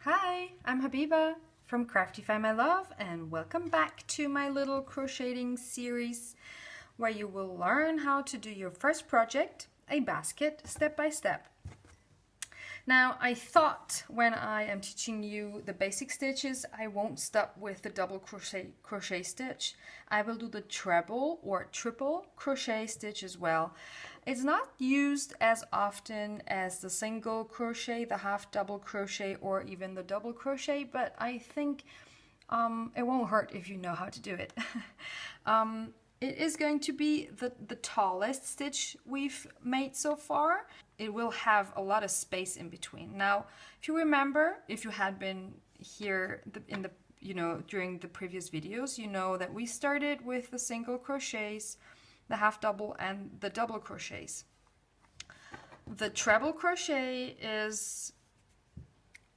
Hi, I'm Habiba from Craftify my love, and welcome back to my little crocheting series where you will learn how to do your first project, a basket, step by step. Now, I thought when I am teaching you the basic stitches, I won't stop with the double crochet stitch. I will do the treble or triple crochet stitch as well. It's not used as often as the single crochet, the half double crochet, or even the double crochet, but I think it won't hurt if you know how to do it. It is going to be the tallest stitch we've made so far. It will have a lot of space in between. Now, if you remember, if you had been here during the previous videos, you know that we started with the single crochets, the half double, and the double crochets. The treble crochet is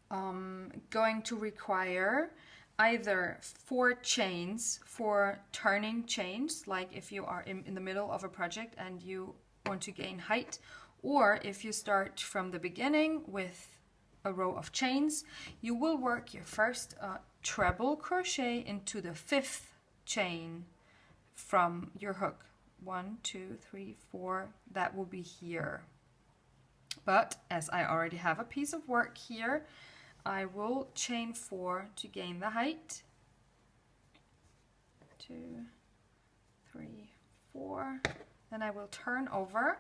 going to require either 4 chains, 4 turning chains, like if you are in the middle of a project and you want to gain height, or if you start from the beginning with a row of chains, you will work your first treble crochet into the 5th chain from your hook. 1, 2, 3, 4, that will be here. But as I already have a piece of work here, I will chain 4 to gain the height. 2, 3, 4. Then I will turn over.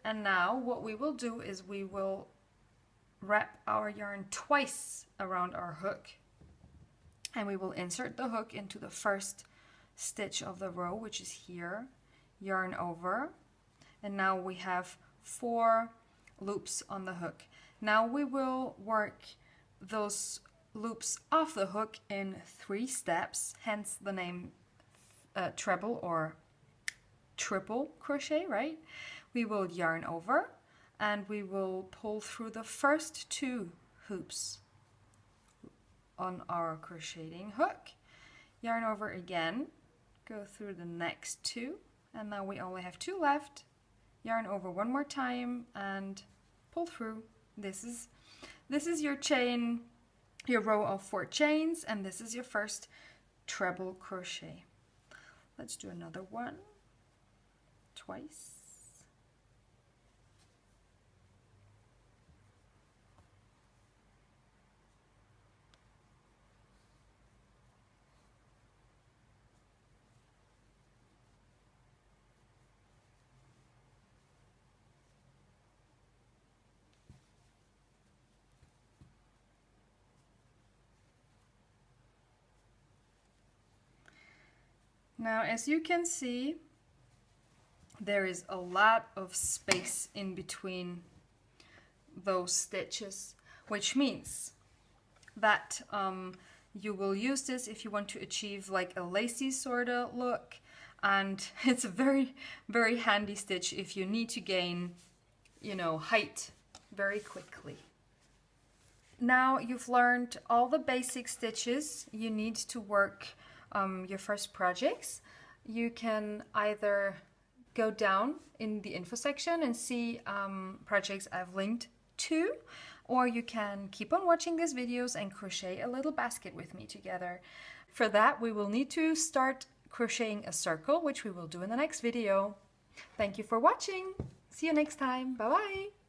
And now what we will do is we will wrap our yarn twice around our hook. And we will insert the hook into the first stitch of the row, which is here. Yarn over. And now we have 4 loops on the hook. Now we will work those loops off the hook in 3 steps, hence the name treble or triple crochet, right? We will yarn over and we will pull through the first 2 hoops on our crocheting hook, yarn over again, go through the next 2, and now we only have 2 left, yarn over one more time and pull through. This is your chain, your row of 4 chains, and this is your first treble crochet. Let's do another one, twice. Now, as you can see, there is a lot of space in between those stitches, which means that you will use this if you want to achieve like a lacy sort of look, and it's a very, very handy stitch if you need to gain, height very quickly. Now you've learned all the basic stitches you need to work your first projects. You can either go down in the info section and see projects I've linked to, or you can keep on watching these videos and crochet a little basket with me together. For that, we will need to start crocheting a circle, which we will do in the next video. Thank you for watching. See you next time. Bye bye.